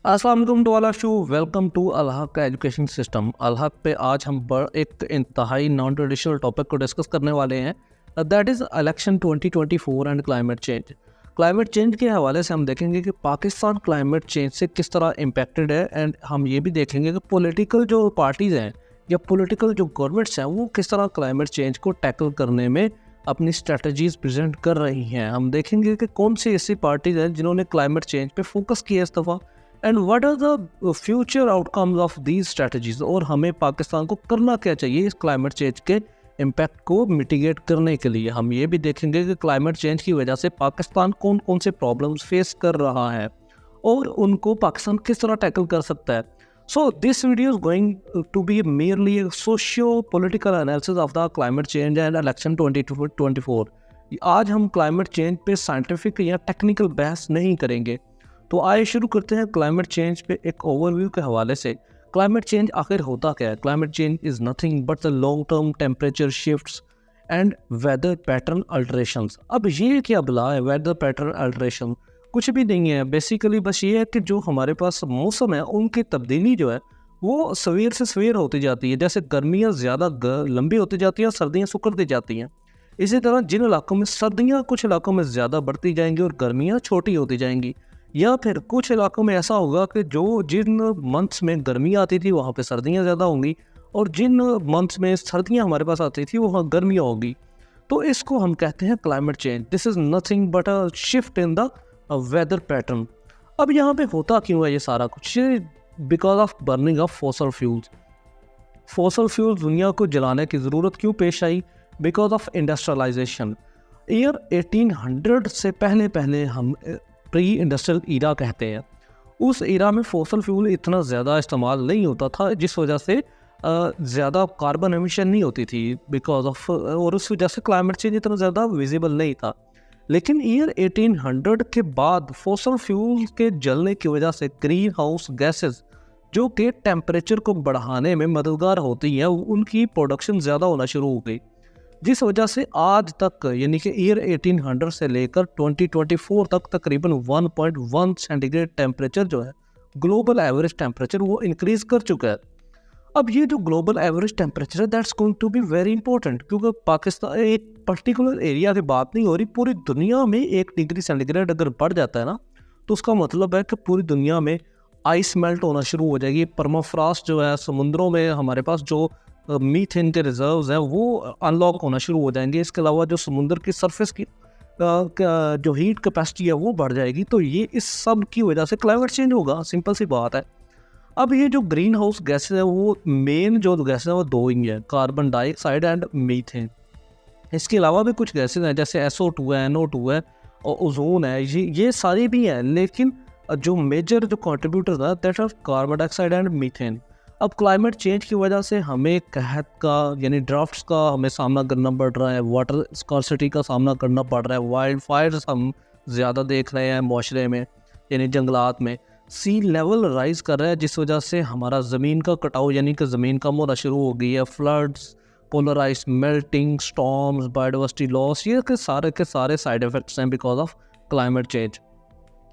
अस्सलाम वालेकुम to all of you. Welcome to Alhaq का एजुकेशन सिस्टम। अलहक पे आज हम एक इंतहाई नॉन ट्रेडिशनल टॉपिक को डिस्कस करने वाले हैं, that is election 2024 and climate change. Climate change के हवाले से हम देखेंगे कि पाकिस्तान क्लाइमेट चेंज से किस तरह इम्पेक्टेड है, एंड हम ये भी देखेंगे कि पॉलिटिकल जो पार्टीज़ हैं या पॉलिटिकल जो गवर्नमेंट्स हैं वो किस तरह क्लाइमेट चेंज को टैकल करने में अपनी स्ट्रेटजीज प्रेजेंट कर रही हैं। हम देखेंगे कि कौन सी ऐसी पार्टीज़ हैं जिन्होंने क्लाइमेट चेंज पे फोकस किया इस दफ़ा, and what are the future outcomes of these strategies, और हमें पाकिस्तान को करना क्या चाहिए इस क्लाइमेट चेंज के इम्पैक्ट को मिटिगेट करने के लिए। हम ये भी देखेंगे कि क्लाइमेट चेंज की वजह से पाकिस्तान कौन कौन से प्रॉब्लम्स फेस कर रहा है और उनको पाकिस्तान किस तरह टैकल कर सकता है। So this video is going to be merely socio political analysis of the climate change and election 2024। आज हम क्लाइमेट चेंज पे साइंटिफिक या टेक्निकल बहस नहीं करेंगे। तो आइए शुरू करते हैं क्लाइमेट चेंज पे एक ओवरव्यू के हवाले से। क्लाइमेट चेंज आखिर होता क्या है? Climate change is nothing but the long term temperature shifts and weather pattern alterations. अब ये क्या बुला है वेदर पैटर्न अल्टरेशन? कुछ भी नहीं है, बेसिकली बस ये है कि जो हमारे पास मौसम है उनकी तब्दीली जो है वो सवेर से सवेर होती जाती है। जैसे गर्मियाँ ज़्यादा लंबी होती जाती हैं और सर्दियाँ सुकड़ती जाती हैं, इसी तरह जिन इलाकों में सर्दियाँ कुछ इलाकों में ज़्यादा बढ़ती जाएंगी और गर्मियाँ छोटी होती जाएंगी, या फिर कुछ इलाकों में ऐसा होगा कि जो जिन मंथ्स में गर्मी आती थी वहाँ पे सर्दियाँ ज़्यादा होंगी, और जिन मंथ्स में सर्दियाँ हमारे पास आती थी वहाँ गर्मियाँ होगी। तो इसको हम कहते हैं climate change. This is nothing but a shift in the weather pattern. अब यहाँ पे होता क्यों है ये सारा कुछ? Because of burning of fossil fuels. Fossil fuels दुनिया को जलाने की ज़रूरत क्यों पेश आई? Because of industrialization. ईयर 1800 से पहले पहले हम प्री इंडस्ट्रियल ईरा कहते हैं। उस ईरा में फॉसल फ्यूल इतना ज़्यादा इस्तेमाल नहीं होता था, जिस वजह से ज़्यादा कार्बन एमिशन नहीं होती थी बिकॉज ऑफ, और उस वजह से क्लाइमेट चेंज इतना ज़्यादा विजिबल नहीं था। लेकिन ईयर 1800 के बाद फॉसल फ्यूल के जलने की वजह से ग्रीन हाउस गैसेस जो कि टेम्परेचर को बढ़ाने में मददगार होती हैं, उनकी प्रोडक्शन ज़्यादा होना शुरू हो गई, जिस वजह से आज तक यानी कि ईयर 1800 से लेकर 2024 तक तकरीबन 1.1 सेंटीग्रेड टेम्परेचर जो है ग्लोबल एवरेज टेम्परेचर वो इंक्रीज कर चुका है। अब ये जो ग्लोबल एवरेज टेम्परेचर है that's going to be very important, क्योंकि पाकिस्तान एक पर्टिकुलर एरिया की बात नहीं हो रही, पूरी दुनिया में 1 डिग्री सेंटीग्रेड अगर बढ़ जाता है ना, तो उसका मतलब है कि पूरी दुनिया में आइस मेल्ट होना शुरू हो जाएगी। परमाफ्रॉस्ट जो है समुद्रों में हमारे पास जो मीथेन के रिजर्व्स हैं वो अनलॉक होना शुरू हो जाएंगे। इसके अलावा जो समुद्र की सरफेस की जो हीट कैपेसिटी है वो बढ़ जाएगी। तो ये इस सब की वजह से क्लाइमेट चेंज होगा, सिंपल सी बात है। अब ये जो ग्रीन हाउस गैसेज है वो मेन जो गैसेज है वो दो ही है, कार्बन डाइऑक्साइड एंड मीथेन। इसके अलावा भी कुछ गैसेज हैं जैसे SO2 है, NO2 है और ओजोन है, ये सारी भी हैं, लेकिन जो मेजर जो कंट्रीब्यूटर्स हैं that are carbon dioxide and methane. अब क्लाइमेट चेंज की वजह से हमें कहत का यानी ड्राफ्ट्स का हमें सामना करना पड़ रहा है, वाटर स्कार्सिटी का सामना करना पड़ रहा है, वाइल्ड फायर्स हम ज़्यादा देख रहे हैं माशरे में यानी जंगलात में। सी लेवल राइज कर रहा है जिस वजह से हमारा ज़मीन का कटाव यानी कि ज़मीन कम होना शुरू हो गई है। Floods, polar ice melting, storms, biodiversity loss, ये के सारे साइड इफ़ेक्ट्स हैं बिकॉज ऑफ क्लाइमेट चेंज।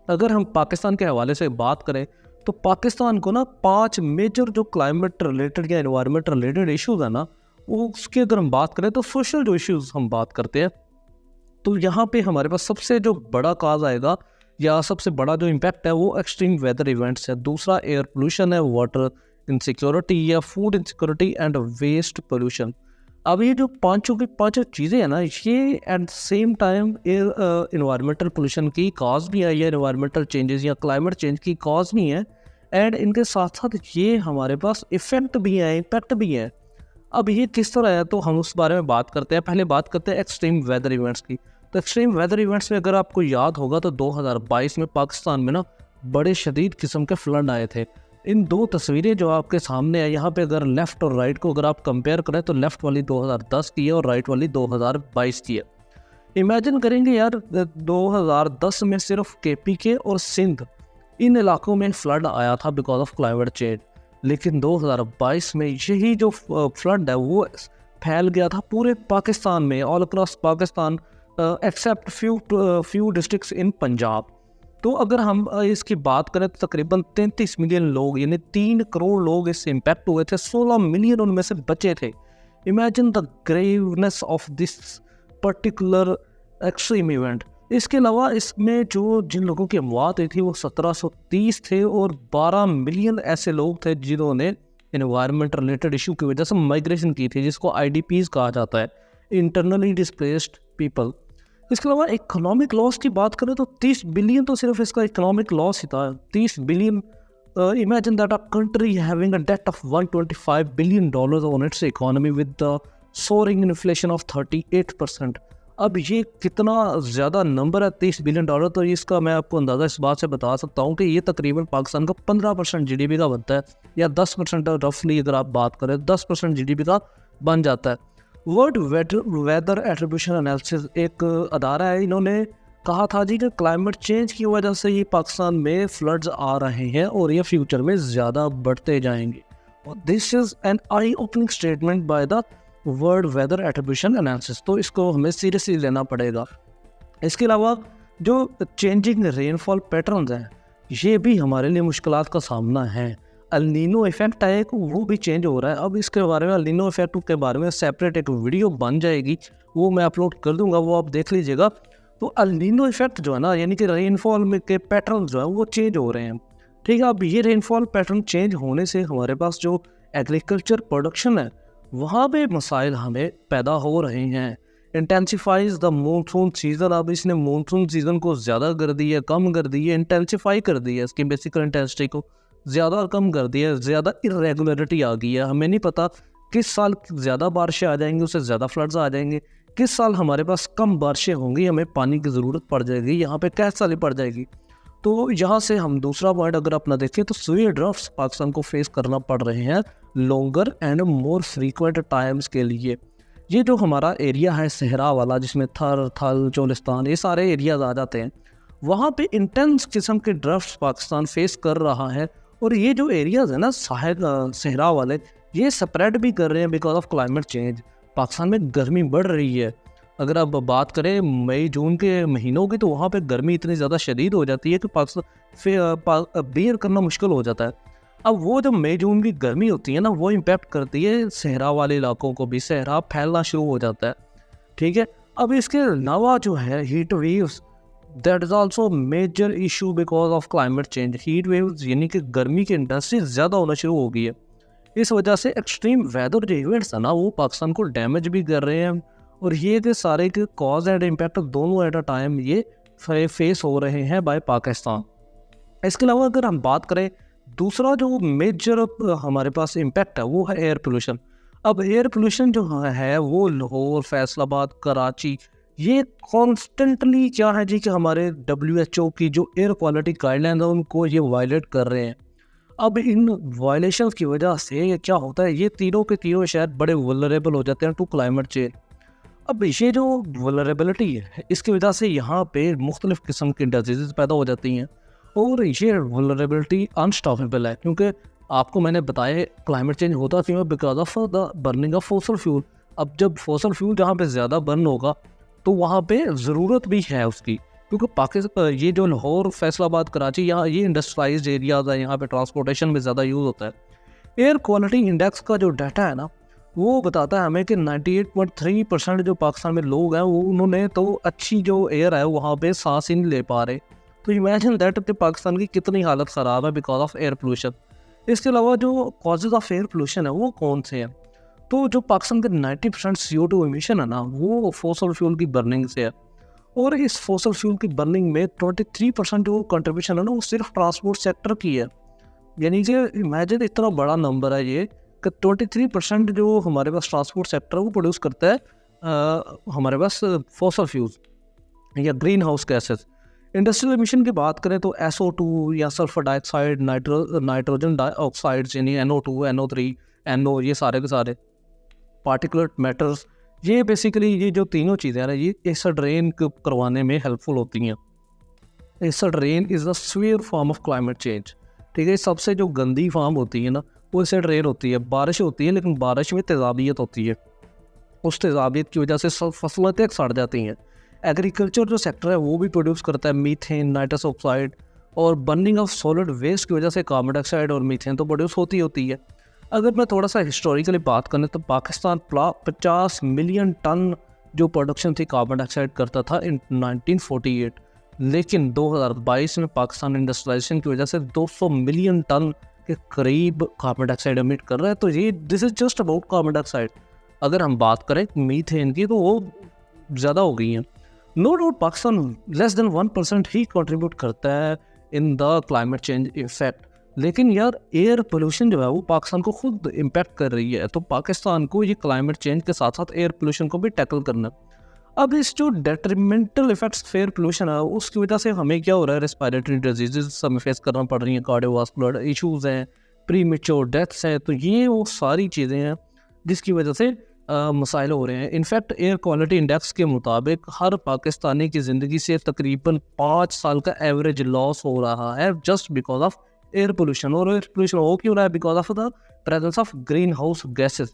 अगर हम पाकिस्तान के हवाले से बात करें तो पाकिस्तान को ना 5 मेजर जो क्लाइमेट रिलेटेड या एनवायरनमेंट रिलेटेड इश्यूज़ है ना, वो उसकी अगर हम बात करें तो सोशल जो इश्यूज़ हम बात करते हैं, तो यहाँ पे हमारे पास सबसे जो बड़ा काज आएगा या सबसे बड़ा जो इम्पैक्ट है वो एक्सट्रीम वेदर इवेंट्स है। दूसरा एयर पोल्यूशन है, वाटर इनसिक्योरिटी या food insecurity and waste pollution. अब ये जो पांचों की पांचों चीज़ें हैं ना, ये at the same time environmental pollution की कॉज भी है, या इन्वायरमेंटल चेंजेस या क्लाइमेट चेंज की कॉज भी है, एंड इनके साथ साथ ये हमारे पास इफेक्ट भी है, इम्पैक्ट भी है। अब ये किस तरह है तो हम उस बारे में बात करते हैं। पहले बात करते हैं एक्सट्रीम वेदर इवेंट्स की। तो एक्सट्रीम वेदर इवेंट्स में अगर आपको याद होगा तो 2022 में पाकिस्तान में ना बड़े शदीद किस्म के फ्लड आए थे। इन दो तस्वीरें जो आपके सामने है यहाँ पे, अगर लेफ़्ट और राइट को अगर आप कंपेयर करें तो लेफ़्ट वाली 2010 की है और राइट वाली 2022 की है। इमेजिन करेंगे यार 2010 में सिर्फ KPK और सिंध इन इलाकों में फ्लड आया था बिकॉज ऑफ क्लाइमेट चेंज, लेकिन 2022 में यही जो फ्लड है वो फैल गया था पूरे पाकिस्तान में, all across Pakistan except few districts in Punjab. तो अगर हम इसकी बात करें तो तकरीबन 33 मिलियन लोग यानी 3 करोड़ लोग इससे इम्पैक्ट हुए थे, 16 मिलियन उनमें से बचे थे। Imagine the graveness of this particular extreme event. इसके अलावा इसमें जिन लोगों की मौत हुई थी वो 1730 थे और 12 मिलियन ऐसे लोग थे जिन्होंने इन्वायरमेंट रिलेटेड इशू की वजह से माइग्रेशन की थी, जिसको IDPs कहा जाता है, इंटरनली डिस्प्लेस्ड पीपल। इसके अलावा इकोनॉमिक लॉस की बात करें तो 30 बिलियन तो सिर्फ इसका इकोनॉमिक लॉस ही था। 30 billion, imagine that a country having a debt of $125 billion on its economy with the soaring inflation of 38%। अब ये कितना ज़्यादा नंबर है 30 बिलियन डॉलर। तो इसका मैं आपको अंदाज़ा इस बात से बता सकता हूँ कि ये तकरीबन पाकिस्तान का 15% GDP का बनता है, या 10% रफली अगर आप बात करें 10% GDP का बन जाता है। वर्ल्ड वेदर एट्रीब्यूशन एनालिसिस एक अदारा है, इन्होंने कहा था जी कि क्लाइमेट चेंज की वजह से ये पाकिस्तान में फ्लड्स आ रहे हैं और ये फ्यूचर में ज़्यादा बढ़ते जाएंगे। और this is an eye opening statement by the world weather attribution analysis, तो इसको हमें सीरियसली लेना पड़ेगा। इसके अलावा जो चेंजिंग रेनफॉल पैटर्न्स हैं ये भी हमारे लिए मुश्किलात का सामना है। एल नीनो इफेक्ट है एक, वो भी चेंज हो रहा है। अब इसके बारे में, एल नीनो इफेक्ट के बारे में सेपरेट एक वीडियो बन जाएगी, वो मैं अपलोड कर दूंगा, वो आप देख लीजिएगा। तो एल नीनो इफेक्ट जो है ना, यानी कि रेनफॉल में के पैटर्न जो है वो चेंज हो रहे हैं, ठीक है। अब ये रेनफॉल पैटर्न चेंज होने से हमारे पास जो एग्रीकल्चर प्रोडक्शन है वहाँ पे मसाइल हमें पैदा हो रहे हैं। इंटेंसिफाइज द मानसून सीज़न, अब इसने मानसून सीज़न को ज़्यादा कर दिया, कम कर दिया, इंटेंसिफाई कर दिया, इसकी बेसिकल इंटेंसिटी को ज़्यादा कम कर दिया, ज़्यादा इरेगुलरिटी आ गई है। हमें नहीं पता किस साल ज़्यादा बारिशें आ जाएंगी, उससे ज़्यादा फ्लड्स आ जाएंगे, किस साल हमारे पास कम बारिशें होंगी, हमें पानी की ज़रूरत पड़ जाएगी, यहाँ पे कैसे साली पड़ जाएगी। तो यहाँ से हम दूसरा पॉइंट अगर अपना देखें तो सीवियर ड्राफ्ट्स पाकिस्तान को फेस करना पड़ रहे हैं longer and more frequent times के लिए। ये जो हमारा एरिया है सहरा वाला, जिसमें थर, थल, चोलिस्तान, ये सारे एरियाज आ जाते हैं, वहाँ पे इंटेंस किस्म के ड्राफ्ट्स पाकिस्तान फेस कर रहा है। और ये जो एरियाज है ना सहरा वाले, ये स्प्रेड भी कर रहे हैं because of climate change. Pakistan में गर्मी बढ़ रही है। अगर आप बात करें मई जून के महीनों की, तो वहाँ पे गर्मी इतनी ज़्यादा शदीद हो जाती है कि पाकिस्तान बेयर करना मुश्किल हो जाता है। अब वो जो मई जून की गर्मी होती है ना, वो इम्पेक्ट करती है सहरा वाले इलाकों को भी, सहरा फैलना शुरू हो जाता है, ठीक है। अब इसके अलावा जो है heat waves, that is also major issue because of climate change. Heat waves यानी कि गर्मी की इंटेंसिटी ज़्यादा होना शुरू हो गई है। इस वजह से एक्सट्रीम वेदर जो इवेंट्स है ना, वो पाकिस्तान को डैमेज भी कर रहे हैं। और ये के सारे के कॉज एंड इम्पैक्ट दोनों एट अ टाइम ये फेस हो रहे हैं बाय पाकिस्तान। इसके अलावा अगर हम बात करें, दूसरा जो मेजर हमारे पास इम्पैक्ट है वो है एयर पोल्यूशन। अब एयर पोल्यूशन जो है वो लाहौर, फैसलाबाद, कराची, ये कॉन्स्टेंटली क्या है जी कि हमारे WHO की जो एयर क्वालिटी गाइडलाइन है उनको ये वायलेट कर रहे हैं। अब इन वायलेशन की वजह से क्या होता है, ये तीनों के तीनों शहर बड़े वल्नरेबल हो जाते हैं टू क्लाइमेट चेंज। अब ये जो वल्नरेबिलिटी है, इसकी वजह से यहाँ पे मुख्तलिफ़ किस्म की डिजीज़ पैदा हो जाती हैं और ये वल्नरेबिलिटी अनस्टॉपेबल है, क्योंकि आपको मैंने बताया क्लाइमेट चेंज होता क्यों है, because of the burning of fossil fuel. अब जब फोसल फ्यूल जहाँ पे ज़्यादा बर्न होगा तो वहाँ पे ज़रूरत भी है उसकी, क्योंकि पाकिस्तान ये जो लाहौर, फैसलाबाद, कराची, यहाँ ये इंडस्ट्रियलाइज्ड एरियाज है, यहाँ पे ट्रांसपोर्टेशन में ज़्यादा यूज़ होता है। एयर क्वालिटी इंडेक्स का जो डाटा है ना, वो बताता है हमें कि 98.3% जो पाकिस्तान में लोग हैं वो उन्होंने तो अच्छी जो एयर है वहाँ पे सांस ही नहीं ले पा रहे। तो इमेजिन दैट कि पाकिस्तान की कितनी हालत ख़राब है बिकॉज ऑफ एयर पोल्यूशन। इसके अलावा जो कॉजेज़ ऑफ एयर पोल्यूशन है वो कौन से हैं, तो जो पाकिस्तान के 90% CO2 एमिशन है ना, वो फोसल फ्यूल की बर्निंग से है। और इस फोसल फ्यूल की बर्निंग में 23% जो कंट्रीब्यूशन है ना, वो सिर्फ ट्रांसपोर्ट सेक्टर की है। यानी कि इमेजिन इतना बड़ा नंबर है ये कि 23% जो हमारे पास ट्रांसपोर्ट सेक्टर है वो प्रोड्यूस करता है हमारे पास फॉसल फ्यूल्स या green house gases. Industrial emission की बात करें तो SO2 या सल्फर डाइऑक्साइड, नाइट्रोजन डाइऑक्साइड्स यानी NO2, NO3, NO, ये सारे के सारे पार्टिकुलर मैटर्स, ये बेसिकली ये जो तीनों चीज़ें हैं ना, ये एसिड रेन करवाने में हेल्पफुल होती हैं। Acid rain is the severe form of climate change, ठीक है। सबसे जो गंदी फॉर्म होती है ना, वो एसिड रेन होती है। बारिश होती है लेकिन बारिश में तेज़ाबियत होती है, उस तेज़ाबियत की वजह से सब फसलें तक सड़ जाती हैं। एग्रीकल्चर जो सेक्टर है वो भी प्रोड्यूस करता है मीथेन, नाइट्रस ऑक्साइड, और बर्निंग ऑफ सॉलिड वेस्ट की वजह से कार्बन डाइऑक्साइड और मीथेन तो प्रोड्यूस होती है। अगर मैं थोड़ा सा हिस्टोरिकली बात करें तो पाकिस्तान 50 मिलियन टन जो प्रोडक्शन थी कार्बन डाइऑक्साइड करता था इन 1948, लेकिन 2022 में पाकिस्तान इंडस्ट्रियलाइजेशन की वजह से 200 मिलियन टन के करीब कार्बन डाइऑक्साइड एमिट कर रहा है। तो ये this is just about carbon dioxide. अगर हम बात करें मीथेन की तो वो ज़्यादा हो गई हैं। No doubt Pakistan less than 1% ही कंट्रीब्यूट करता है in the climate change effect, लेकिन यार एयर पोल्यूशन जो है वो पाकिस्तान को खुद इम्पैक्ट कर रही है। तो पाकिस्तान को ये क्लाइमेट चेंज के साथ साथ एयर पोल्यूशन को भी टैकल करना है। अब इस जो डेट्रीमेंटल इफेक्ट्स एयर पोल्यूशन है उसकी वजह से हमें क्या हो रहा है, रेस्पिरेटरी डिजीजेस हमें फेस करना पड़ रही हैं, कार्डियोवास्कुलर इश्यूज़ हैं, प्री मेच्योर डेथ्स हैं। तो ये वो सारी चीज़ें हैं जिसकी वजह से मसाइल हो रहे हैं। इनफैक्ट एयर क्वालिटी इंडेक्स के मुताबिक हर पाकिस्तानी की ज़िंदगी से तकरीबन 5 साल का एवरेज लॉस हो रहा है just because of air pollution. और एयर पोल्यूशन हो क्यों रहा है? Because of the presence of green house gases.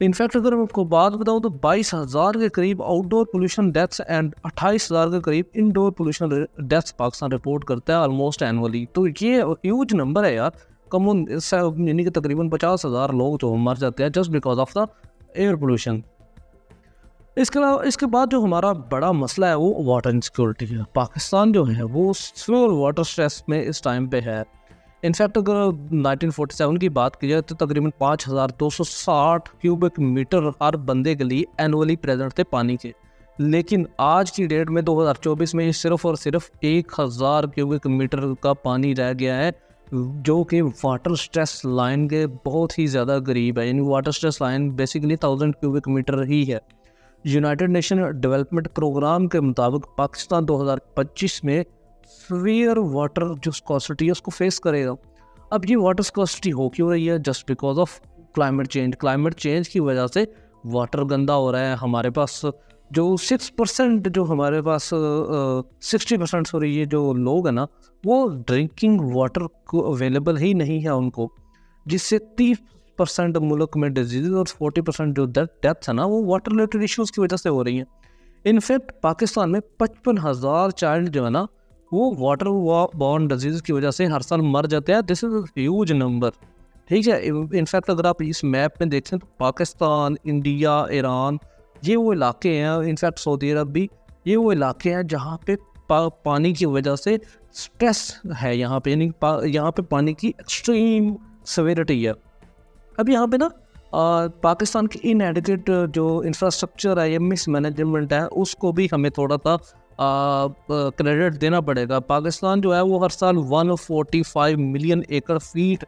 In fact अगर मैं आपको बात बताऊँ तो 22,000 के करीब आउटडोर पोल्यूशन डेथ्स एंड 28,000 के करीब indoor pollution deaths Pakistan report करता है ऑलमोस्ट एनुअली। तो ये ह्यूज नंबर है यार। कम यानी कि तकरीबन 50,000 लोग जो मर जाते हैं just because of the air pollution. इसके अलावा इसके बाद जो हमारा बड़ा मसला है वो वाटर इनसिक्योरिटी है। पाकिस्तान जो है वो सिवियर वाटर स्ट्रेस में इस टाइम पे है। इनफैक्ट अगर 1947 की बात की जाए तो तकरीबन 5,260 क्यूबिक मीटर हर बंदे के लिए एनुअली प्रेजेंट थे पानी के, लेकिन आज की डेट में 2024 में सिर्फ और सिर्फ 1,000 क्यूबिक मीटर का पानी रह गया है, जो कि वाटर स्ट्रेस लाइन के बहुत ही ज़्यादा करीब है। यानी water stress line basically 1000 cubic metre ही है। यूनाइटेड नेशन डेवलपमेंट प्रोग्राम के मुताबिक पाकिस्तान 2025 में सीवियर वाटर जो स्कॉसिटी है उसको फेस करेगा। अब ये वाटर स्कॉसिटी हो क्यों रही है? Just because of climate change. Climate change की वजह से वाटर गंदा हो रहा है। हमारे पास जो 6% जो हमारे पास 60% सॉरी ये जो लोग हैं ना वो ड्रिंकिंग वाटर को अवेलेबल ही नहीं है उनको, जिससे 30% मुल्क में डिजीज और 40% जो डेथ्स है ना वो वाटर रिलेटेड इश्यूज़ की वजह से हो रही हैं। इनफैक्ट पाकिस्तान में 55,000 चाइल्ड जो है ना वो वाटर बॉर्न डिजीज़ की वजह से हर साल मर जाते हैं। दिस इज़ ह्यूज नंबर, ठीक है। इनफैक्ट अगर आप इस मैप में देखें तो पाकिस्तान, इंडिया, ईरान ये वो इलाके हैं, इनफैक्ट सऊदी अरब भी, ये वो इलाके हैं जहाँ पे पानी की वजह से स्ट्रेस है यहाँ पे, यानी यहाँ पे पानी की एक्सट्रीम सेवेरिटी है। अब यहाँ पे ना पाकिस्तान की इनएडिक्वेट जो इंफ्रास्ट्रक्चर है या मिस मैनेजमेंट है उसको भी हमें थोड़ा सा क्रेडिट देना पड़ेगा। पाकिस्तान जो है वो हर साल 145 मिलियन एकड़ फीट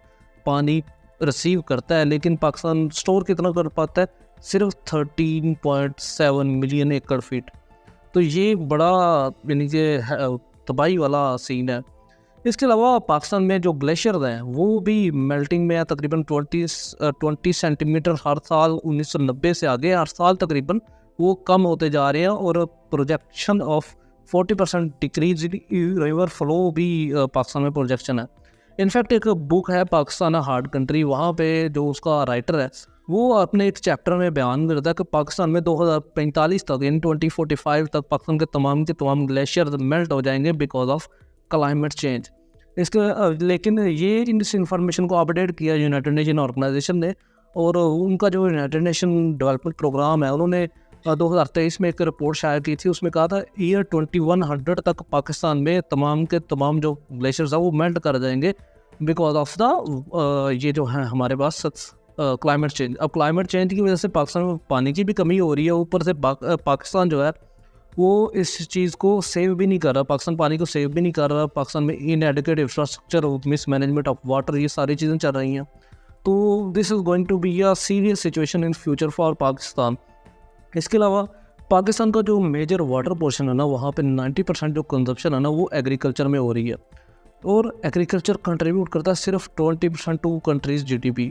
पानी रिसीव करता है, लेकिन पाकिस्तान स्टोर कितना कर पाता है? सिर्फ 13.7 मिलियन एकड़ फीट। तो ये बड़ा यानी कि तबाही वाला सीन है। इसके अलावा पाकिस्तान में जो ग्लेशियर हैं वो भी मेल्टिंग में है। तकरीबन 20 सेंटीमीटर हर साल 1990 से आगे हर साल तकरीबन वो कम होते जा रहे हैं, और projection of 40% decrease river flow भी पाकिस्तान में प्रोजेक्शन है। इनफैक्ट एक बुक है पाकिस्तान हार्ड कंट्री, वहाँ पे जो उसका राइटर है वो अपने एक चैप्टर में बयान करता है कि पाकिस्तान में 2045 तक यानी 2045 तक पाकिस्तान के तमाम ग्लेशियर मेल्ट हो जाएंगे बिकॉज ऑफ क्लाइमेट चेंज। इसके लेकिन ये इस इंफॉर्मेशन को अपडेट किया यूनाइटेड नेशन ऑर्गेनाइजेशन ने, और उनका जो यूनाइटेड नेशन डेवलपमेंट प्रोग्राम है उन्होंने 2023 में एक रिपोर्ट शायर की थी। उसमें कहा था ईयर 2100 तक पाकिस्तान में तमाम के तमाम जो ग्लेशियर्स हैं वो मेल्ट कर जाएंगे बिकॉज ऑफ द ये जो है हमारे पास क्लाइमेट चेंज। अब क्लाइमेट चेंज की वजह से पाकिस्तान में पानी की भी कमी हो रही है, ऊपर से पाकिस्तान जो है वो इस चीज़ को सेव भी नहीं कर रहा, पाकिस्तान पानी को सेव भी नहीं कर रहा। पाकिस्तान में inadequate infrastructure, mismanagement of water, ये सारी चीज़ें चल रही हैं। तो this is going to be a serious situation in future for Pakistan. इसके अलावा पाकिस्तान का जो मेजर वाटर पोर्शन है ना वहाँ पे 90% जो कंजप्शन है ना वो एग्रीकल्चर में हो रही है, और एग्रीकल्चर कंट्रीब्यूट करता है सिर्फ 20% टू कंट्रीज GDP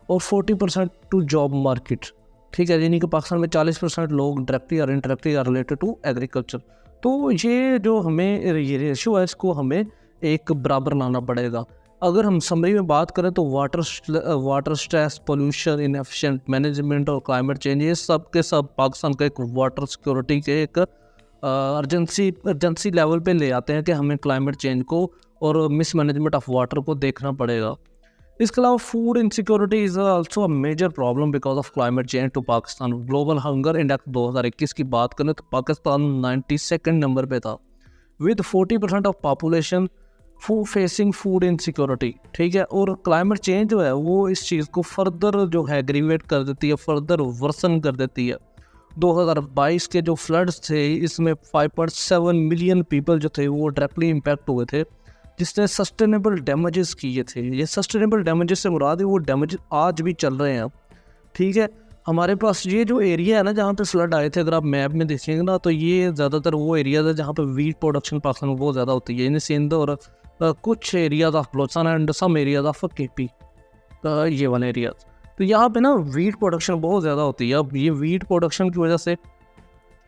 और 40% टू जॉब मार्केट, ठीक है। यानी कि पाकिस्तान में 40% लोग डायरेक्टली और indirectly are related to agriculture. तो ये जो हमें ये रेशियो है इसको हमें एक बराबर लाना पड़ेगा। अगर हम समरी में बात करें तो water stress, pollution, inefficient management और क्लाइमेट चेंज, ये सब के सब पाकिस्तान का एक वाटर सिक्योरिटी के एक अर्जेंसी लेवल पे ले आते हैं कि हमें क्लाइमेट चेंज को और मिसमैनेजमेंट ऑफ वाटर को देखना पड़ेगा। इसके अलावा food insecurity is also a major problem because of climate change to Pakistan. Global hunger index 2021 की बात करें तो पाकिस्तान 92nd नंबर पे था with 40% of population facing food insecurity. ठीक है, और क्लाइमेट चेंज जो है वो इस चीज़ को फर्दर जो है एग्रीवेट कर देती है, फर्दर वर्सन कर देती है। 2022 के जो फ्लड्स थे इसमें 5.7 मिलियन पीपल जो थे वो डायरेक्टली इम्पैक्ट हुए थे, जिसने सस्टेनेबल डैमेजेस किए थे। ये सस्टेनेबल डैमेजेस से मुराद है वो डैमेज आज भी चल रहे हैं। ठीक है, हमारे पास ये जो एरिया है ना जहाँ पे फ्लड आए थे, अगर आप मैप में देखेंगे ना तो ये ज़्यादातर वो एरियाज़ है जहाँ पे वीट प्रोडक्शन पाकिस्तान में बहुत ज़्यादा होती है, यानी सिंध और कुछ areas of Balochistan and some areas of KP, ये वाले एरियाज। तो यहाँ पे ना वीट प्रोडक्शन बहुत ज़्यादा होती है। अब ये वीट प्रोडक्शन की वजह से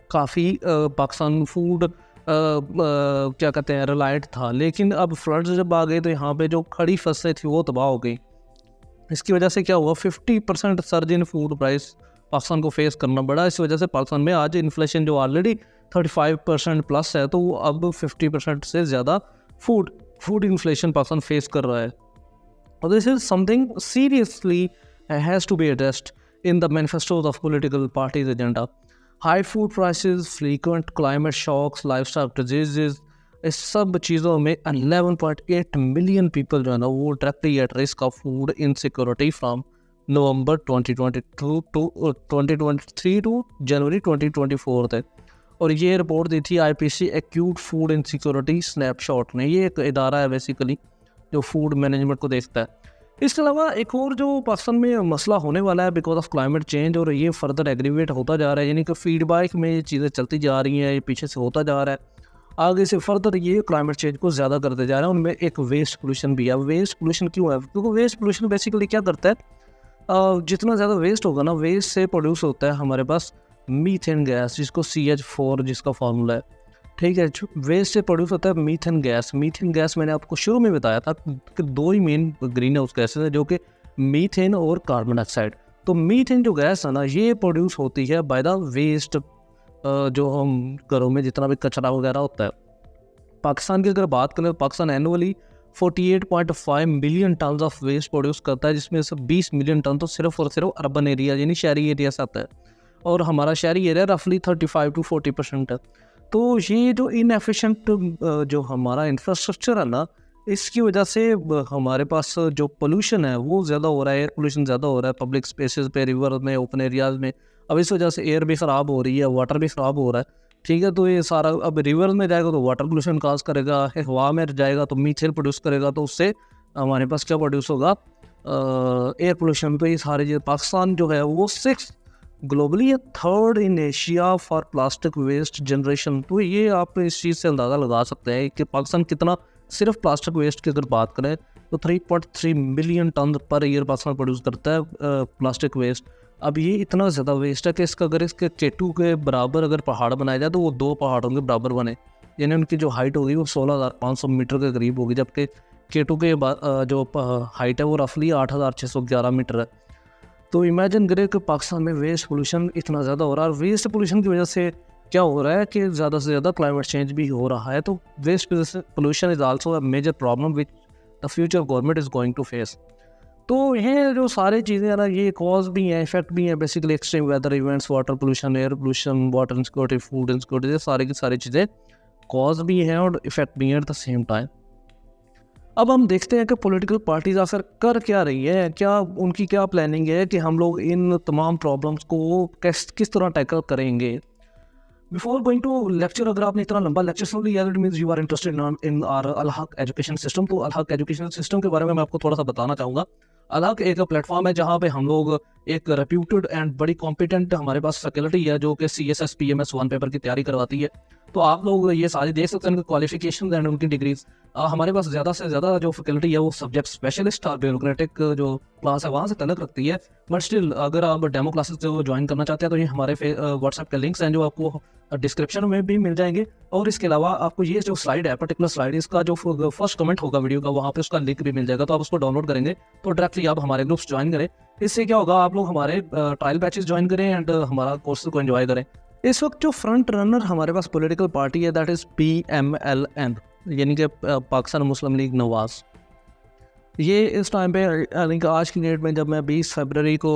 काफ़ी पाकिस्तान फूड क्या कहते हैं रिलायड था, लेकिन अब फ्लड्स जब आ गए तो यहाँ पे जो खड़ी फसलें थी वो तबाह हो गई। इसकी वजह से क्या हुआ, 50% सर्ज इन फूड प्राइस पाकिस्तान को फेस करना पड़ा। इस वजह से पाकिस्तान में आज इन्फ्लेशन जो ऑलरेडी 35% प्लस है तो वो अब 50% से ज़्यादा फूड इन्फ्लेशन पाकिस्तान फेस कर रहा है। और this is something seriously has to be addressed in the manifestos of political parties agenda. High food prices, frequent climate shocks, lifestyle diseases, इस सब चीज़ों में 11.8 मिलियन पीपल जो है ना वो directly at risk of food insecurity from November 2022 to 2023 to January 2024 तक। और ये रिपोर्ट दी थी IPC acute food insecurity snapshot ने। ये एक इदारा है बेसिकली जो फूड मैनेजमेंट को देखता है। इसके अलावा एक और जो पाकिस्तान में मसला होने वाला है बिकॉज ऑफ क्लाइमेट चेंज और ये फर्दर एग्रीवेट होता जा रहा है, यानी कि फीडबैक में ये चीज़ें चलती जा रही हैं, ये पीछे से होता जा रहा है, आगे से फर्दर ये क्लाइमेट चेंज को ज़्यादा करते जा रहा है। उनमें एक वेस्ट पोल्यूशन भी है। वेस्ट पोल्यूशन क्यों है? क्योंकि वेस्ट पोल्यूशन बेसिकली क्या करता है, जितना ज़्यादा वेस्ट होगा ना, वेस्ट से प्रोड्यूस होता है हमारे पास मीथेन गैस, जिसको CH4 जिसका फार्मूला है। ठीक है, वेस्ट से प्रोड्यूस होता है मीथेन गैस। मीथेन गैस मैंने आपको शुरू में बताया था कि दो ही मेन ग्रीन हाउस गैसेज है जो कि मीथेन और कार्बन डाइऑक्साइड। तो मीथेन जो गैस है ना ये प्रोड्यूस होती है बाय द वेस्ट, जो हम घरों में जितना भी कचरा वगैरह होता है। पाकिस्तान की अगर बात करें, Pakistan annually 48.5 million ton of waste produce करता है, जिसमें से 20 मिलियन टन तो सिर्फ और सिर्फ अर्बन एरिया यानी शहरी एरिया से आता है, और हमारा शहरी एरिया रफली 35 to 40% है। तो ये जो इनएफिशिएंट जो हमारा इंफ्रास्ट्रक्चर है ना, इसकी वजह से हमारे पास जो पोल्यूशन है वो ज़्यादा हो रहा है, एयर पोल्यूशन ज़्यादा हो रहा है पब्लिक स्पेसेस पे, रिवर में, ओपन एरियाज़ में। अब इस वजह से एयर भी ख़राब हो रही है, वाटर भी ख़राब हो रहा है। ठीक है, तो ये सारा अब रिवर में जाएगा तो वाटर पोल्यूशन काज करेगा, हवा में जाएगा तो मीथेन प्रोड्यूस करेगा, तो उससे हमारे पास क्या प्रोड्यूस होगा, एयर पोल्यूशन। तो ये सारे चीज़, पाकिस्तान जो है वो 6th globally, 3rd in Asia for plastic waste generation. तो ये आप इस चीज़ से अंदाज़ा लगा सकते हैं कि पाकिस्तान कितना, सिर्फ प्लास्टिक वेस्ट की अगर बात करें तो 3.3 million ton per year Pakistan produce करता है प्लास्टिक वेस्ट। अब ये इतना ज़्यादा वेस्ट है कि इसका अगर इसके केटू के बराबर अगर पहाड़ बनाया जाए तो वो 2 पहाड़ों के बराबर बने, यानी उनकी जो हाइट होगी वो 16,500 मीटर के करीब होगी, जबकि केटू के जो हाइट है वो रफली 8,611 मीटर है। तो इमेजिन करें कि पाकिस्तान में वेस्ट पोल्यूशन इतना ज़्यादा हो रहा है, और वेस्ट पोल्यूशन की वजह से क्या हो रहा है कि ज़्यादा से ज़्यादा क्लाइमेट चेंज भी हो रहा है। तो waste pollution is also a major problem which the future government is going to face. तो ये जो सारी चीज़ें हैं ना, ये कॉज भी हैं, इफेक्ट भी हैं, basically extreme weather events, water pollution, air pollution, water insecurity, food insecurity, ये सारी की सारी चीज़ें कॉज भी हैं और इफेक्ट भी हैं एट द सेम टाइम। अब हम देखते हैं कि पॉलिटिकल पार्टीज आखिर कर क्या रही है, क्या उनकी क्या प्लानिंग है कि हम लोग इन तमाम प्रॉब्लम्स को किस तरह टैकल करेंगे। बिफोर गोइंग टू लेक्चर, अगर आपने इतना लंबा लेक्चर सुन लिया it means you are interested in our Al Haq education system. तो अल हक एजुकेशन सिस्टम के बारे में मैं आपको थोड़ा सा बताना चाहूँगा। अल हक एक प्लेटफॉर्म है जहाँ पे हम लोग एक रेप्यूटेड एंड बड़ी कॉम्पिटेंट हमारे पास फैकल्टी है जो कि CSS PMS 1 पेपर की तैयारी करवाती है। तो आप लोग ये सारी देख सकते हैं उनके क्वालिफिकेशन एंड उनकी डिग्रीज। हमारे पास ज़्यादा से ज़्यादा जो फैकल्टी है वो सब्जेक्ट स्पेशलिस्ट और ब्यूरोक्रेटिक जो क्लास है वहाँ से तलक रखती है। बट स्टिल अगर आप डेमो क्लासेस जो ज्वाइन करना चाहते हैं तो ये हमारे व्हाट्सएप के लिंक्स हैं जो आपको डिस्क्रिप्शन में भी मिल जाएंगे। और इसके अलावा आपको ये जो स्लाइड है, पर्टिकुलर स्लाइड, इसका जो फर्स्ट कमेंट होगा वीडियो का, वहाँ पे उसका लिंक भी मिल जाएगा। तो आप उसको डाउनलोड करेंगे तो डायरेक्टली आप हमारे ग्रुप्स ज्वाइन करें। इससे क्या होगा, आप लोग हमारे ट्रायल बैचेस ज्वाइन करें एंड हमारा कोर्स को एंजॉय करें। इस वक्त जो फ्रंट रनर हमारे पास पॉलिटिकल पार्टी है दैट इज़ PMLN, यानी कि पाकिस्तान मुस्लिम लीग नवाज़। ये इस टाइम पे यानी कि आज की डेट में जब मैं 20 फरवरी को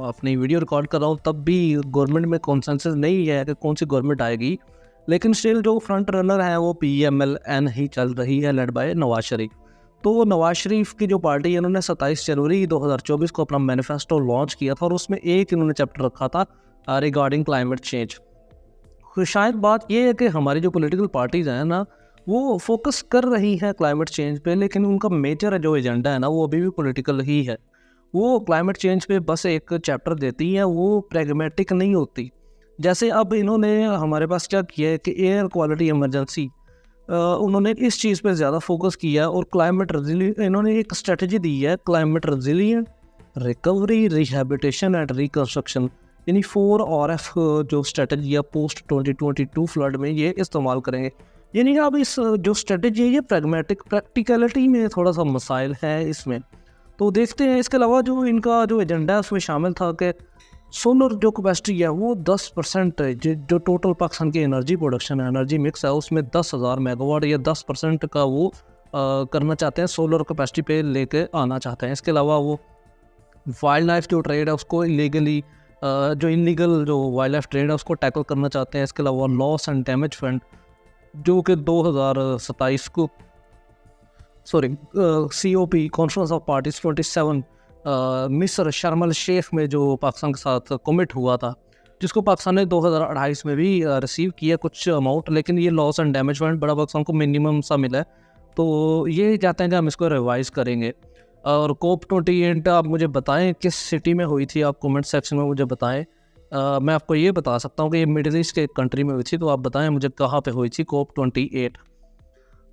अपनी वीडियो रिकॉर्ड कर रहा हूँ, तब भी गवर्नमेंट में कॉन्सेंसस नहीं है कि कौन सी गवर्नमेंट आएगी, लेकिन स्टिल जो फ्रंट रनर है वो PMLN ही चल रही है, लेड बाय नवाज शरीफ। तो नवाज शरीफ की जो पार्टी है, इन्होंने 27 जनवरी 2024 को अपना मैनिफेस्टो लॉन्च किया था और उसमें एक इन्होंने चैप्टर रखा था रिगार्डिंग क्लाइमेट चेंज। तो शायद बात ये है कि हमारी जो पॉलिटिकल पार्टीज़ हैं ना, वो फोकस कर रही हैं क्लाइमेट चेंज पे, लेकिन उनका मेजर जो एजेंडा है ना, वो अभी भी पॉलिटिकल ही है। वो क्लाइमेट चेंज पे बस एक चैप्टर देती हैं, वो प्रैग्मेटिक नहीं होती। जैसे अब इन्होंने हमारे पास क्या किया है कि एयर क्वालिटी इमरजेंसी, उन्होंने इस चीज़ पे ज़्यादा फोकस किया और क्लाइमेट रेजिलिएंट इन्होंने एक स्ट्रेटजी दी है, climate resilient, recovery, rehabilitation and reconstruction, यानी 4RF जो स्ट्रेटजी है पोस्ट 2022 फ्लड में ये इस्तेमाल करेंगे। यानी कि अब इस जो स्ट्रेटजी है ये प्रैग्मेटिक, प्रैक्टिकलिटी में थोड़ा सा मसाइल है इसमें, तो देखते हैं। इसके अलावा जो इनका जो एजेंडा है उसमें शामिल था कि सोलर जो कैपेसिटी है वो 10% है, जो टोटल पाकिस्तान की एनर्जी प्रोडक्शन है, एनर्जी मिक्स है, उसमें 10,000 मेगावाट या 10% का वो करना चाहते हैं, सोलर कैपेसिटी पे लेके आना चाहते हैं। इसके अलावा वो वाइल्ड लाइफ जो ट्रेड है उसको इलीगली जो इलीगल जो वाइल्ड लाइफ ट्रेड है उसको टैकल करना चाहते हैं। इसके अलावा लॉस एंड डैमेज फंड जो कि 2027 को COP कॉन्फ्रेंस ऑफ पार्टीज 27 मिस्र शर्म अल शेख में जो पाकिस्तान के साथ कमिट हुआ था, जिसको पाकिस्तान ने 2028 में भी रिसीव किया कुछ अमाउंट, लेकिन ये लॉस एंड डैमेज फंड बड़ा पाकिस्तान को मिनिमम सा मिला है, तो ये चाहते हैं कि हम इसको रिवाइज़ करेंगे। और COP28 आप मुझे बताएं किस सिटी में हुई थी, आप कमेंट सेक्शन में मुझे बताएं। मैं आपको ये बता सकता हूँ कि ये मिडिल ईस्ट के कंट्री में हुई थी, तो आप बताएं मुझे कहाँ पे हुई थी COP28।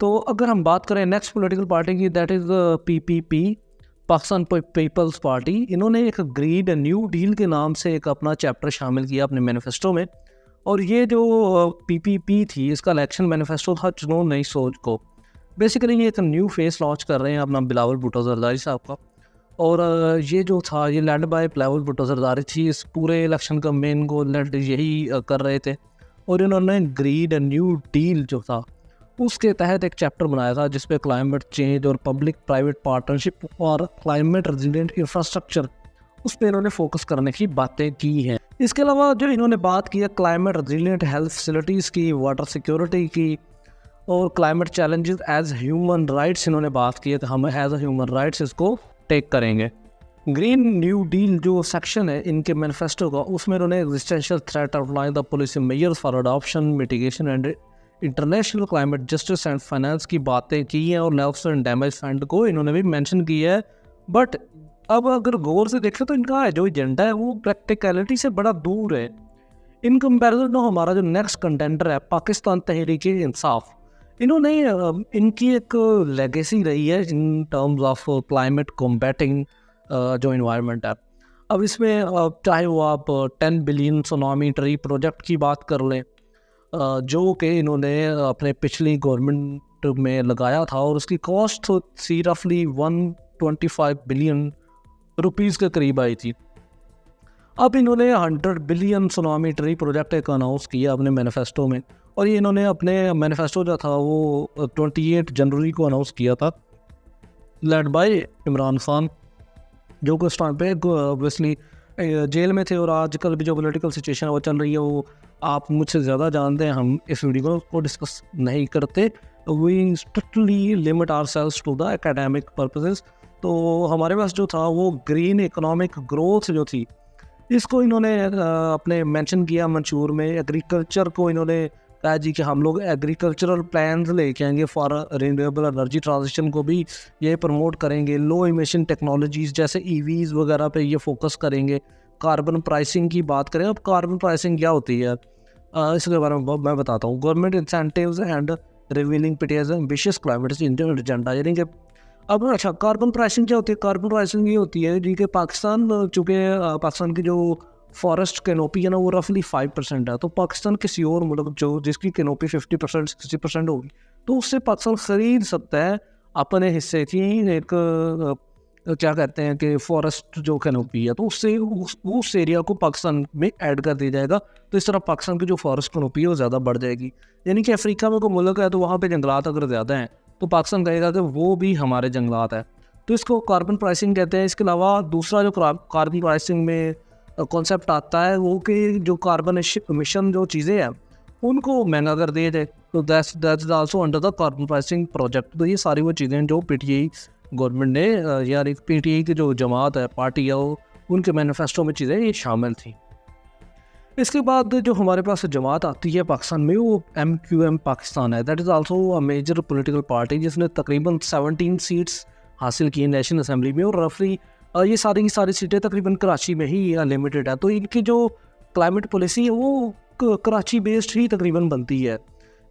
तो अगर हम बात करें नेक्स्ट पॉलिटिकल पार्टी की, that is PPP, Pakistan Peoples Party. इन्होंने एक ग्रीन न्यू डील के नाम से एक अपना चैप्टर शामिल किया अपने मैनिफेस्टो में, और ये जो PPP थी इसका इलेक्शन मैनिफेस्टो था चुनो नई सोच को। बेसिकली ये एक न्यू फेस लॉन्च कर रहे हैं अपना बिलावल भुट्टो जरदारी साहब का, और ये जो था ये लेड बाय बिलावल भुट्टो जरदारी थी। इस पूरे इलेक्शन का मेन गोल लेड यही कर रहे थे, और इन्होंने ग्रीन न्यू डील जो था उसके तहत एक चैप्टर बनाया था जिसपे क्लाइमेट चेंज और पब्लिक प्राइवेट पार्टनरशिप और क्लाइमेट रेजिलिएंट इंफ्रास्ट्रक्चर उस पर इन्होंने फोकस करने की बातें की हैं। इसके अलावा जो इन्होंने बात की है क्लाइमेट रेजिलिएंट हेल्थ फैसिलिटीज़ की, वाटर सिक्योरिटी की, और climate challenges as human rights इन्होंने बात की है कि हम एज ह्यूमन राइट्स इसको टेक करेंगे। ग्रीन न्यू डील जो सेक्शन है इनके मैनिफेस्टो का, उसमें इन्होंने existential threat outline the policy measures for adoption, mitigation and international climate justice and finance की बातें की हैं, और लॉस एंड डैमेज फंड को इन्होंने भी मेंशन किया है। बट अब अगर गौर से देखें तो इनका जो एजेंडा है वो प्रैक्टिकलिटी से बड़ा दूर है इन कंपैरिजन टू हमारा जो नेक्स्ट कंटेंडर है पाकिस्तान तहरीक इंसाफ। इन्होंने इनकी एक लेगेसी रही है in terms of climate combating जो इन्वायरमेंट है। अब इसमें चाहे वो आप 10 बिलियन सुनामी ट्री प्रोजेक्ट की बात कर लें, जो कि इन्होंने अपने पिछली गवर्नमेंट में लगाया था, और उसकी कॉस्ट थी रफली 125 बिलियन रुपीज़ के करीब आई थी। अब इन्होंने 100 बिलियन सुनामी ट्री प्रोजेक्ट एक अनाउंस किया अपने मैनिफेस्टो में, और ये इन्होंने अपने मैनिफेस्टो जो था वो 28 जनवरी को अनाउंस किया था, लेड बाय इमरान खान, जो कि उस टाइम पे ऑब्वियसली जेल में थे। और आजकल भी जो पॉलिटिकल सिचुएशन वो चल रही है वो आप मुझसे ज़्यादा जानते हैं, हम इस वीडियो को डिस्कस नहीं करते। We strictly limit ourselves to the academic purposes. तो हमारे पास जो था वो ग्रीन इकोनॉमिक ग्रोथ जो थी इसको इन्होंने अपने मेंशन किया मंशूर में। एग्रीकल्चर को इन्होंने कहा जी कि हम लोग एग्रीकल्चरल प्लान्स लेके आएंगे फॉर रिन्यूएबल एनर्जी ट्रांजिशन को भी ये प्रमोट करेंगे। लो इमिशन टेक्नोलॉजीज़ जैसे EVs वगैरह पे ये फोकस करेंगे। कार्बन प्राइसिंग की बात करें, अब कार्बन प्राइसिंग क्या होती है इसके बारे में मैं बताता हूँ। गवर्नमेंट इंसेंटिव्स एंड रिवीलिंग पिटियर्स एम्बिशियस क्लाइमेट चेंज एजेंडा, यानी कि अब अच्छा कार्बन प्राइसिंग क्या होती है? कार्बन प्राइसिंग ये होती है जी कि पाकिस्तान, चूँकि पाकिस्तान की जो फॉरेस्ट कैनोपी है ना वो रफली 5% है, तो पाकिस्तान किसी और मुल्क जो जिसकी कैनोपी 50% 60% होगी तो उससे पाकिस्तान ख़रीद सकता है अपने हिस्से की एक क्या कहते हैं कि फॉरेस्ट जो कैनोपी है, तो उससे उस एरिया को पाकिस्तान में ऐड कर दिया जाएगा। तो इस तरह पाकिस्तान की जो फॉरेस्ट कैनोपी है वो ज़्यादा बढ़ जाएगी। यानी कि अफ्रीका में कोई मुल्क है तो वहाँ पे जंगलात अगर ज़्यादा हैं तो पाकिस्तान कहेगा कि वो भी हमारे जंगलात है, तो इसको कार्बन प्राइसिंग कहते हैं। इसके अलावा दूसरा जो कार्बन प्राइसिंग में कॉन्सेप्ट आता है वो कि जो कार्बन एमिशन जो चीज़ें हैं उनको महंगा कर दिया जाए, तो that's also under the carbon pricing project. तो ये सारी वो चीज़ें जो पीटीआई गवर्नमेंट ने यार एक पीटीआई की जो जमात है, पार्टी है, वो उनके मैनिफेस्टो में चीज़ें ये शामिल थी। इसके बाद जो हमारे पास जमात आती है पाकिस्तान में वो MQM पाकिस्तान है। That is also a major political party जिसने तकरीबन 17 सीट्स हासिल की नेशनल असेंबली में, और रफली ये सारी की सारी सीटें तकरीबन कराची में ही लिमिटेड है। तो इनकी जो क्लाइमेट पॉलिसी है वो कराची बेस्ड ही तकरीबन बनती है।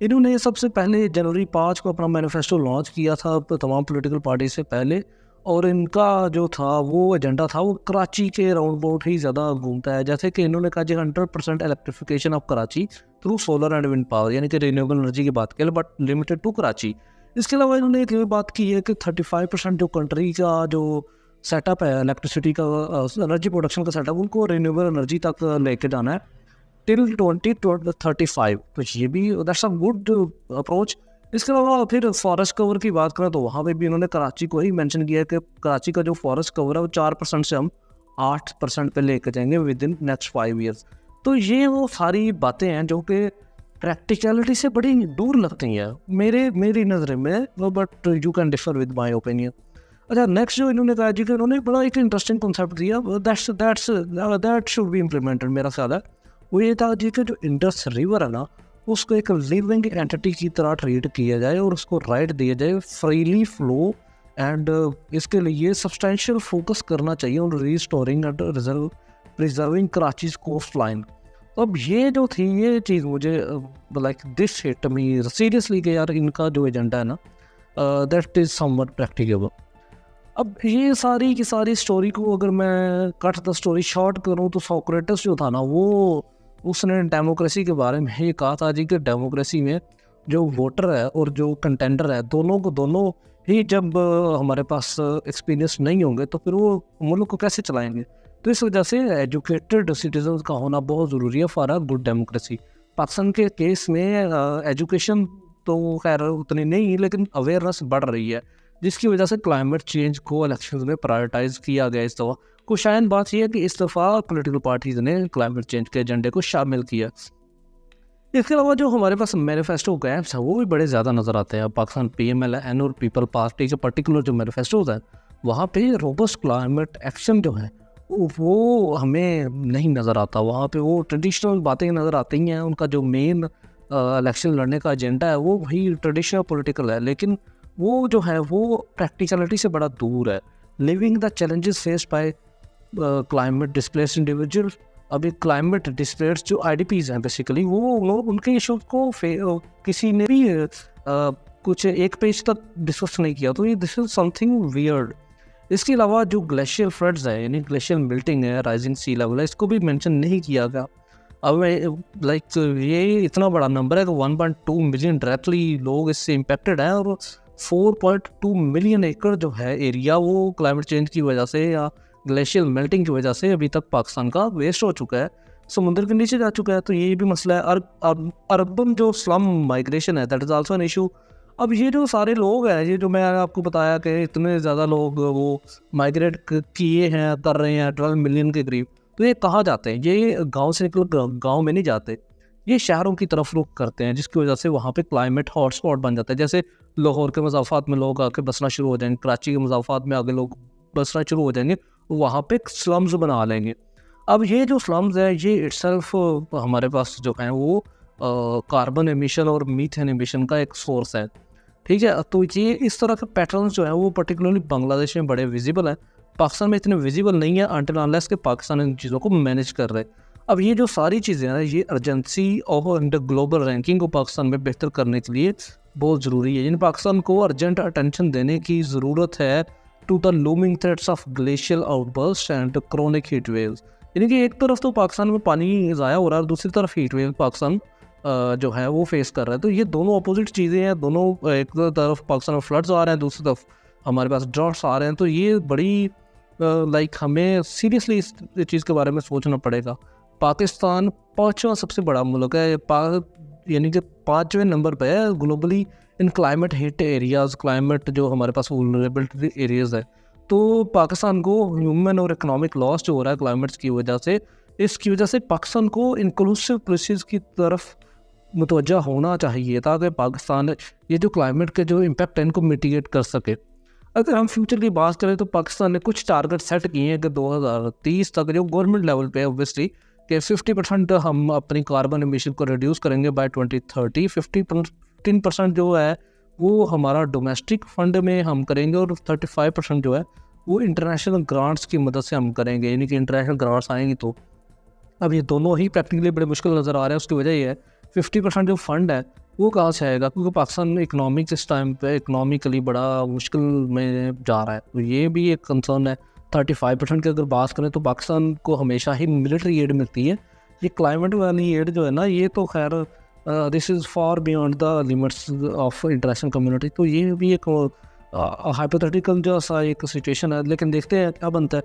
इन्होंने सबसे पहले जनवरी 5 को अपना मैनिफेस्टो लॉन्च किया था तमाम पॉलिटिकल पार्टी से पहले, और इनका जो था वो एजेंडा था वो कराची के राउंड अबाउट ही ज़्यादा घूमता है। जैसे कि इन्होंने कहा जी 100% electrification of Karachi through solar and wind power, यानी कि रिन्यूएबल एनर्जी की बात करें, बट लिमिटेड टू कराची। इसके अलावा इन्होंने एक बात की है कि 35% जो कंट्री का जो सेटअप है इलेक्ट्रिसिटी का, एनर्जी प्रोडक्शन का सेटअप, उनको रिन्यूएबल एनर्जी तक लेके जाना है टिल 2035। तो ये भी दैट्स अ गुड अप्रोच। इसके अलावा फिर फॉरेस्ट कवर की बात करें तो वहाँ पे भी इन्होंने कराची को ही मेंशन किया है कि कराची का जो फॉरेस्ट कवर है वो 4% से हम 8% पे लेके जाएंगे विद इन नेक्स्ट 5 ईयर्स। तो ये वो सारी बातें हैं जो कि प्रैक्टिकलिटी से बड़ी दूर लगती हैं मेरी नज़र में, but you can differ with my opinion. अच्छा, नेक्स्ट जो इन्होंने कहा जी कि उन्होंने बड़ा एक इंटरेस्टिंग कॉन्सेप्ट दिया, दैट शुड बी इम्प्लीमेंटेड, मेरा ख्याल है। वो ये था जी कि जो इंडस रिवर है ना, उसको एक लिविंग एंटिटी की तरह ट्रीट किया जाए और उसको राइट दिया जाए फ्रीली फ्लो, एंड इसके लिए सब्सटेंशियल फोकस करना चाहिए on restoring and preserving Karachi coastline. अब ये जो थी ये चीज़ मुझे like this hit me seriously कि यार इनका जो एजेंडा है ना दैट इज़ समवट प्रैक्टिकेबल। अब ये सारी की सारी स्टोरी को अगर मैं कट द स्टोरी शॉर्ट करूँ तो सोक्रेटस जो था ना, वो उसने डेमोक्रेसी के बारे में ये कहा था जी कि डेमोक्रेसी में जो वोटर है और जो कंटेंडर है दोनों ही जब हमारे पास एक्सपीरियंस नहीं होंगे तो फिर वो मुल्क को कैसे चलाएंगे। तो इस वजह से एजुकेटेड सिटीजन का होना बहुत ज़रूरी है for a good democracy. Pakistan के केस में एजुकेशन तो खैर उतनी नहीं, लेकिन अवेयरनेस बढ़ रही है, जिसकी वजह से क्लाइमेट चेंज को इलेक्शंस में प्रायोरिटाइज किया गया। इस दफ़ा कुछ शायद बात यह है कि इस दफ़ा पॉलिटिकल पार्टीज़ ने क्लाइमेट चेंज के एजेंडे को शामिल किया। इसके अलावा जो हमारे पास मैनिफेस्टो गैप्स हैं वो भी बड़े ज़्यादा नज़र आते हैं। पाकिस्तान PMLN और पीपल पार्टी के पर्टिकुलर जो मैनिफेस्टोज हैं वहाँ पे रोबस्ट क्लाइमेट एक्शन जो है वो हमें नहीं नज़र आता। वहाँ पे वो ट्रेडिशनल बातें नज़र आती हैं। उनका जो मेन इलेक्शन लड़ने का एजेंडा है वो वही ट्रेडिशनल पॉलिटिकल है, लेकिन वो जो है वो प्रैक्टिकलिटी से बड़ा दूर है। Living the challenges faced by climate displaced individual. अभी क्लाइमेट डिस्प्लेस्ड जो IDPs हैं बेसिकली वो उनके इशू को किसी ने भी कुछ एक पेज तक डिस्कस नहीं किया। तो ये दिस इज समथिंग वियर्ड। इसके अलावा जो ग्लेशियर फ्लड्स है यानी ग्लेशियर मेल्टिंग है, राइजिंग सी लेवल है, इसको भी मेंशन नहीं किया गया। अब लाइक ये इतना बड़ा नंबर है कि 1.2 मिलियन डायरेक्टली लोग इससे इम्पेक्टेड हैं, और 4.2 मिलियन एकड़ जो है एरिया वो क्लाइमेट चेंज की वजह से या ग्लेशियर मेल्टिंग की वजह से अभी तक पाकिस्तान का वेस्ट हो चुका है, समुद्र के नीचे जा चुका है। तो ये भी मसला है। अर्बन जो स्लम माइग्रेशन है that is also an issue. अब ये जो सारे लोग हैं, ये जो मैं आपको बताया कि इतने ज़्यादा लोग वो माइग्रेट किए हैं, कर रहे हैं 12 मिलियन के करीब, तो ये कहाँ जाते हैं? ये गांव से निकल गांव में नहीं जाते, ये शहरों की तरफ रुख करते हैं, जिसकी वजह से वहाँ पे क्लाइमेट हॉटस्पॉट बन जाता है। जैसे लाहौर के मज़ाफ़ात में लोग आके बसना शुरू हो जाएंगे, कराची के मज़ाफ़ात में आगे लोग बसना शुरू हो जाएंगे, वहाँ पे स्लम्स बना लेंगे। अब ये जो स्लम्स है ये इटसेल्फ हमारे पास जो है वो कार्बन एमिशन और मीथेन एमिशन का एक सोर्स है, ठीक है। तो ये इस तरह के पैटर्न्स जो है वो पर्टिकुलरली बांग्लादेश में बड़े विजिबल हैं, पाकिस्तान में इतने विजिबल नहीं है अनटिल अनलेस के पाकिस्तान इन चीज़ों को मैनेज कर रहे। अब ये जो सारी चीज़ें हैं ये अर्जेंसी और ग्लोबल रैंकिंग को पाकिस्तान में बेहतर करने के लिए बहुत ज़रूरी है। यानी पाकिस्तान को अर्जेंट अटेंशन देने की ज़रूरत है to the looming threats of glacial outburst and chronic heat waves. यानी कि एक तरफ तो पाकिस्तान में पानी ज़ाया हो रहा है और दूसरी तरफ हीट वेव पाकिस्तान जो है वो फेस कर रहा है। तो ये दोनों अपोजिट चीज़ें हैं। दोनों एक तरफ पाकिस्तान में फ्लड्स आ रहे हैं, दूसरी तरफ हमारे पास ड्रॉट्स आ रहे हैं, तो ये बड़ी लाइक हमें सीरियसली इस चीज़ के बारे में सोचना पड़ेगा। पाकिस्तान 5वां सबसे बड़ा मुल्क है, यानी कि 5वें नंबर पे है ग्लोबली इन क्लाइमेट हिट एरियाज़, क्लाइमेट जो हमारे पास वल्नरेबल एरियाज़ है। तो पाकिस्तान को ह्यूमन और इकोनॉमिक लॉस जो हो रहा है क्लाइमेट्स की वजह से, इसकी वजह से पाकिस्तान को इंक्लूसिव पॉलिसीज़ की तरफ मुतवज्जा होना चाहिए, ताकि पाकिस्तान ये जो क्लाइमेट के जो इम्पैक्ट है इनको मिटिगेट कर सके। अगर हम फ्यूचर की बात करें तो पाकिस्तान ने कुछ टारगेट सेट किए हैं कि 2030 तक जो गवर्नमेंट लेवल पे ऑब्वियसली कि 50% हम अपनी कार्बन एमिशन को रिड्यूस करेंगे बाय 2030। 15% जो है वो हमारा डोमेस्टिक फंड में हम करेंगे, और 35% जो है वो इंटरनेशनल ग्रांट्स की मदद से हम करेंगे, यानी कि इंटरनेशनल ग्रांट्स आएंगी। तो अब ये दोनों ही प्रैक्टिकली बड़े मुश्किल नज़र आ रहे हैं। उसकी वजह ये है 50% जो फंड है वो कहाँ से आएगा, क्योंकि पाकिस्तान इकनॉमिक्स इस टाइम पे इकनॉमिकली बड़ा मुश्किल में जा रहा है, तो ये भी एक कंसर्न है। 35% की अगर बात करें तो पाकिस्तान को हमेशा ही मिलिट्री एड मिलती है। ये क्लाइमेट वाली एड जो है ना, ये तो खैर this is for beyond the limits of international community. तो ये भी एक हाइपोथेटिकल जो सा एक सिचुएशन है, लेकिन देखते हैं क्या बनता है।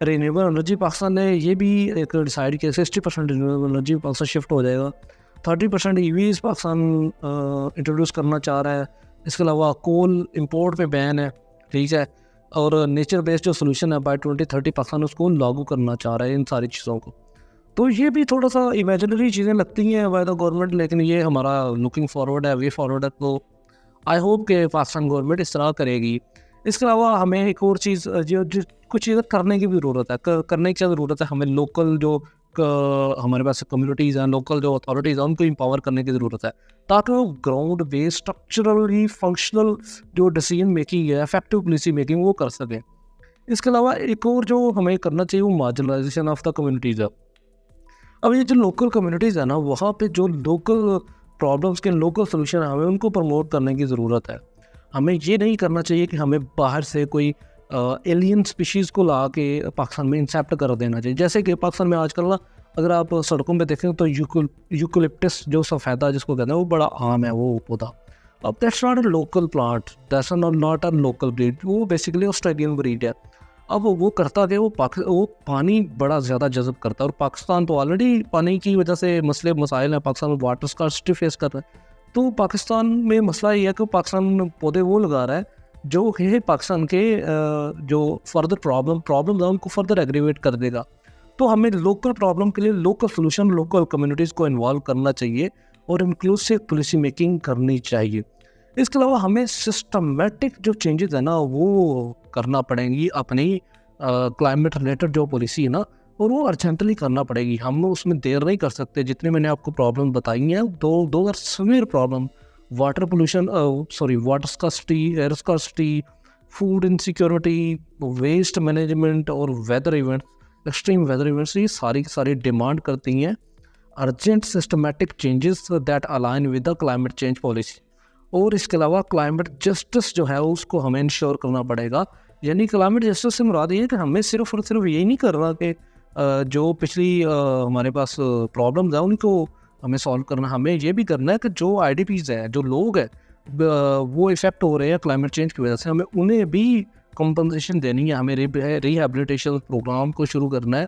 रिन्यूएबल एनर्जी पाकिस्तान ने ये भी एक डिसाइड किया 60% रिन्यूएबल एनर्जी पाकिस्तान शिफ्ट हो जाएगा। 30% EVs पाकिस्तान इंट्रोड्यूस करना चाह रहा है। इसके अलावा कोल इंपोर्ट पे बैन है, ठीक है, और नेचर बेस्ड जो सोल्यूशन है बाय 2030 पाकिस्तान उसको लागू करना चाह रहा है इन सारी चीज़ों को। तो ये भी थोड़ा सा इमेजिनरी चीज़ें लगती हैं बाय द गवर्नमेंट, लेकिन ये हमारा लुकिंग फॉरवर्ड है, वे फॉरवर्ड है। तो आई होप कि पाकिस्तान गवर्नमेंट इस तरह करेगी। इसके अलावा हमें एक और चीज़ जो कुछ चीज़ें करने की भी ज़रूरत है। करने की क्या ज़रूरत है, हमें लोकल जो हमारे पास कम्युनिटीज़ हैं, लोकल जो अथॉरिटीज़ हैं, उनको एम्पावर करने की ज़रूरत है, ताकि वो ग्राउंड बेस्ड स्ट्रक्चरली फंक्शनल जो डिसीजन मेकिंग है, इफेक्टिव पॉलिसी मेकिंग वो कर सकें। इसके अलावा एक और जो हमें करना चाहिए वो मार्जिनलाइजेशन ऑफ द कम्युनिटीज़ है। अब ये जो लोकल कम्युनिटीज़ है ना, वहाँ पे जो लोकल प्रॉब्लम्स के लोकल सोल्यूशन हमें उनको प्रमोट करने की ज़रूरत है। हमें ये नहीं करना चाहिए कि हमें बाहर से कोई एलियन स्पीशीज़ को ला के पाकिस्तान में इंसेप्ट कर देना चाहिए। जैसे कि पाकिस्तान में आजकल ना, अगर आप सड़कों पे देखें तो यूकलिप्टस जो सफ़ेदा जिसको कहते हैं वो बड़ा आम है वो पौधा। अब that's not a local plant, that's not a local breed, वो बेसिकली ऑस्ट्रेलियन ब्रीड है। अब वो करता क्या, वो पानी बड़ा ज़्यादा जज़ब करता है, और पाकिस्तान तो ऑलरेडी पानी की वजह से मसले मसाइल हैं, पाकिस्तान में वाटर स्कार्सिटी फेस कर रहा है। तो पाकिस्तान में मसला ये है कि पाकिस्तान पौधे वो लगा रहा है जो है पाकिस्तान के जो फर्दर प्रॉब्लम है उनको फर्दर एग्रीवेट कर देगा। तो हमें लोकल प्रॉब्लम के लिए लोकल सोल्यूशन, लोकल कम्युनिटीज़ को इन्वॉल्व करना चाहिए और इंक्लूसिव पॉलिसी मेकिंग करनी चाहिए। इसके अलावा हमें सिस्टमेटिक जो चेंजेस है ना वो करना पड़ेंगी अपनी क्लाइमेट रिलेटेड जो पॉलिसी है ना, और वो अर्जेंटली करना पड़ेगी। हम उसमें देर नहीं कर सकते। जितने मैंने आपको प्रॉब्लम बताई हैं, दो are severe problem, water pollution, water scarcity, air scarcity, food insecurity, waste management और weather events, extreme weather events, ये सारी डिमांड करती हैं urgent systematic changes that align with the climate change policy. और इसके अलावा क्लाइमेट जस्टिस जो है उसको हमें इंश्योर करना पड़ेगा। यानी क्लाइमेट जस्टिस से मुराद ये है कि हमें सिर्फ और सिर्फ यही नहीं करना कि जो पिछली हमारे पास प्रॉब्लम्स हैं उनको हमें सॉल्व करना, हमें ये भी करना है कि जो IDPs हैं, जो लोग हैं वो इफ़ेक्ट हो रहे हैं क्लाइमेट चेंज की वजह से, हमें उन्हें भी कंपनसेशन देनी है। हमें रिहैबिलिटेशन प्रोग्राम को शुरू करना है।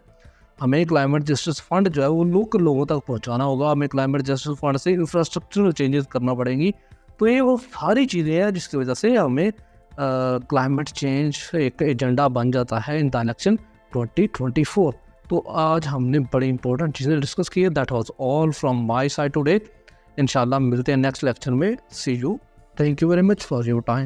हमें क्लाइमेट जस्टिस फंड जो है वो लोकल लोगों तक पहुंचाना होगा। हमें क्लाइमेट जस्टिस फंड से इंफ्रास्ट्रक्चरल चेंजेस करना पड़ेंगी। तो ये वो सारी चीज़ें हैं जिसकी वजह से हमें क्लाइमेट चेंज एक एजेंडा बन जाता है इन द इलेक्शन 2024। तो आज हमने बड़ी इंपॉर्टेंट चीज़ें डिस्कस की है। That was all from my side today. इंशाल्लाह मिलते हैं नेक्स्ट लेक्चर में। See you. Thank you very much for your time.